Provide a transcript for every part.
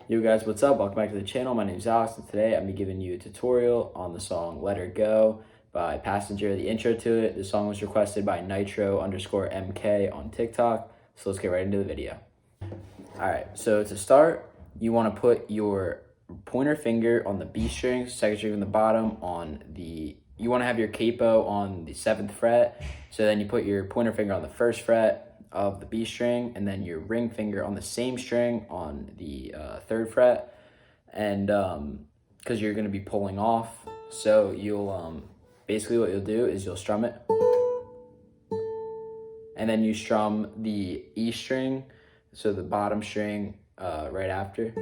Yo guys, what's up? Welcome back to the channel. My name is Alex, and today I'm going to be giving you a tutorial on the song Let Her Go by Passenger. The intro to it, the song was requested by Nitro_MK on TikTok. So let's get right into the video. Alright, so to start, you want to put your pointer finger on the B string, second string from the bottom you want to have your capo on the 7th fret. So then you put your pointer finger on the 1st fret of the B string, and then your ring finger on the same string on the 3rd fret. And because you're going to be pulling off, so you'll basically what you'll do is you'll strum it, and then you strum the E string, so the bottom string right after.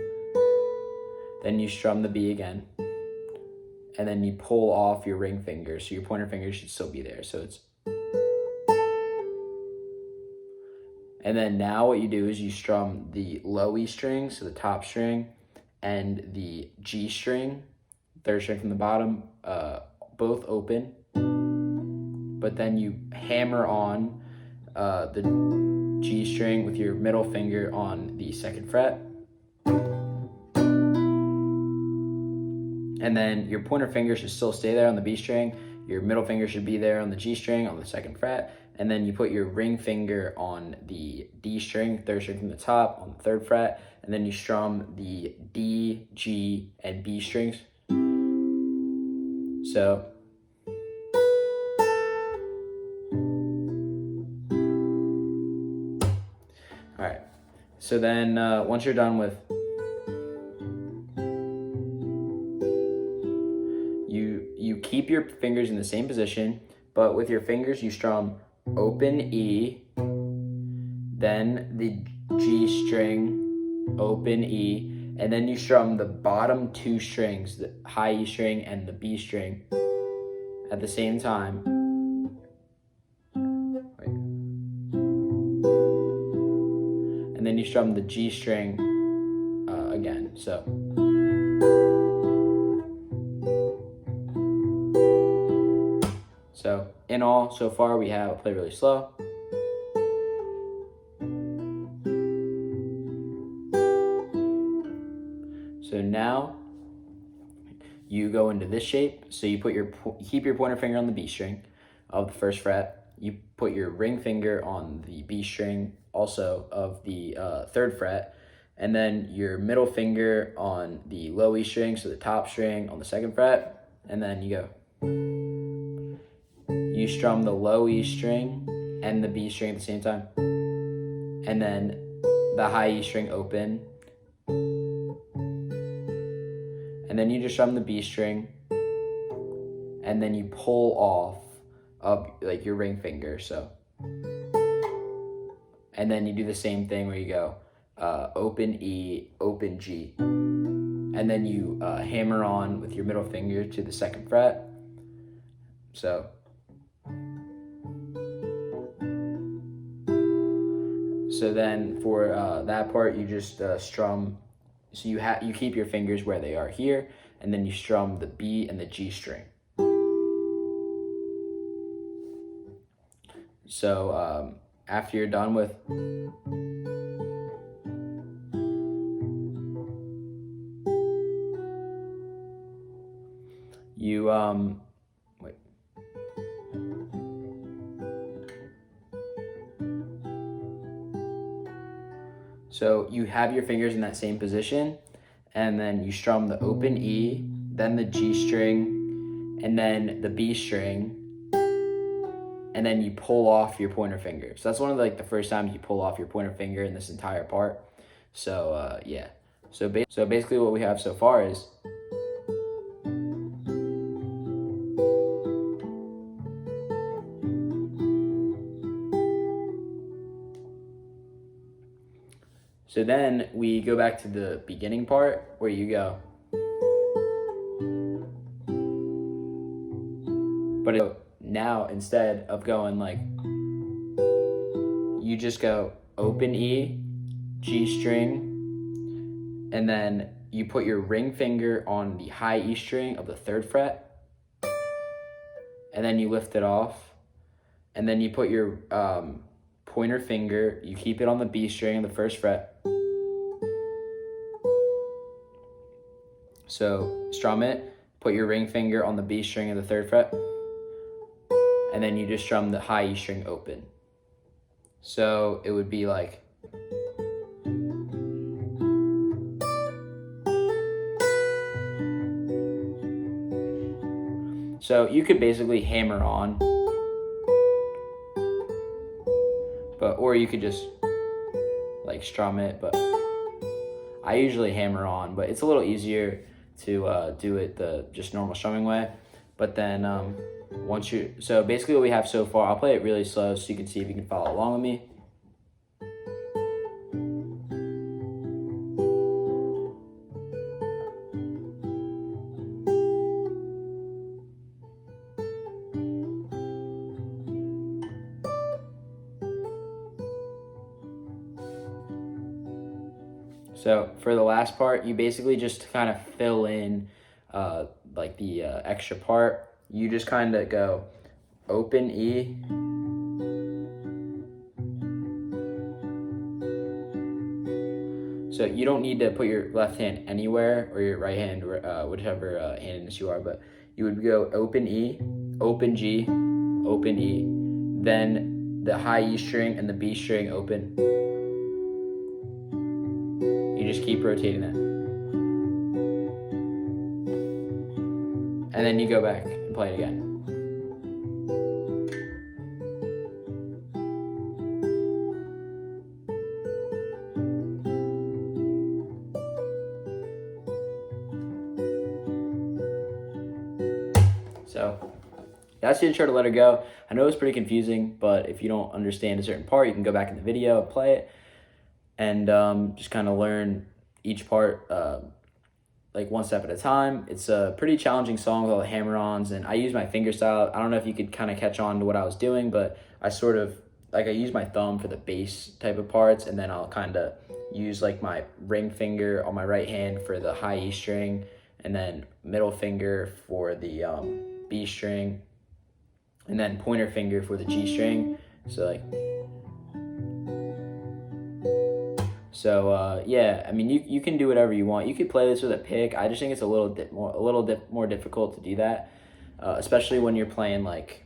Then you strum the B again, and then you pull off your ring finger, so your pointer finger should still be there. So it's, and then now what you do is you strum the low E string, so the top string, and the G string, 3rd string from the bottom, both open. But then you hammer on the G string with your middle finger on the 2nd fret. And then your pointer finger should still stay there on the B string. Your middle finger should be there on the G string on the 2nd fret. And then you put your ring finger on the D string, 3rd string from the top on the 3rd fret. And then you strum the D, G, and B strings. So all right. So then once you're done with, you keep your fingers in the same position, but with your fingers you strum open E, then the G string, open E, and then you strum the bottom 2 strings, the high E string and the B string at the same time. And then you strum the G string again. So in all, so far we have, I'll play really slow. So now you go into this shape. So you keep your pointer finger on the B string of the 1st fret. You put your ring finger on the B string also of the 3rd fret, and then your middle finger on the low E string, so the top string on the 2nd fret, and then you strum the low E string and the B string at the same time, and then the high E string open, and then you just strum the B string, and then you pull off of like your ring finger, so, and then you do the same thing where you go open E, open G, and then you hammer on with your middle finger to the 2nd fret. So then for that part, you just strum. So you keep your fingers where they are here, and then you strum the B and the G string. So after you're done with, you wait. So you have your fingers in that same position, and then you strum the open E, then the G string, and then the B string, and then you pull off your pointer finger. So that's one of the first times you pull off your pointer finger in this entire part. So yeah. So basically what we have so far is, so then we go back to the beginning part where you go, but now instead of going like, you just go open E, G string, and then you put your ring finger on the high E string of the 3rd fret, and then you lift it off, and then you put your pointer finger, you keep it on the B string of the 1st fret, So strum it, put your ring finger on the B string of the 3rd fret, and then you just strum the high E string open. So it would be like, so you could basically hammer on, or you could just like strum it, but I usually hammer on, but it's a little easier to do it the just normal strumming way. But then so basically what we have so far, I'll play it really slow so you can see if you can follow along with me. So for the last part, you basically just kind of fill in like the extra part. You just kind of go open E, so you don't need to put your left hand anywhere or your right hand, whichever handedness you are, but you would go open E, open G, open E, then the high E string and the B string open. You just keep rotating that. And then you go back and play it again. So that's the intro to Let Her Go. I know it's pretty confusing, but if you don't understand a certain part, you can go back in the video and play it, and just kind of learn each part like one step at a time. It's a pretty challenging song with all the hammer-ons, and I use my finger style. I don't know if you could kind of catch on to what I was doing, but I sort of, like I use my thumb for the bass type of parts, and then I'll kind of use like my ring finger on my right hand for the high E string, and then middle finger for the B string, and then pointer finger for the G string. So like, yeah, I mean, you can do whatever you want. You could play this with a pick. I just think it's a little more difficult to do that, especially when you're playing like,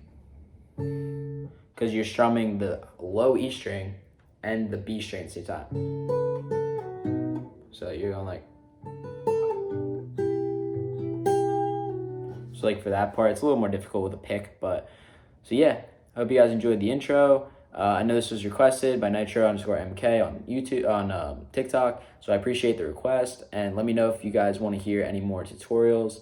because you're strumming the low E string and the B string at the same time. So you're going like, so like for that part, it's a little more difficult with a pick, but so yeah, I hope you guys enjoyed the intro. I know this was requested by Nitro_MK on YouTube, on TikTok, so I appreciate the request, and let me know if you guys want to hear any more tutorials.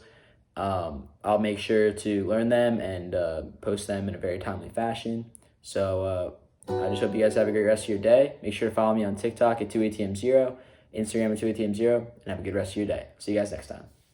I'll make sure to learn them and post them in a very timely fashion. So I just hope you guys have a great rest of your day. Make sure to follow me on TikTok at 2ATM0, Instagram at 2ATM0, and have a good rest of your day. See you guys next time.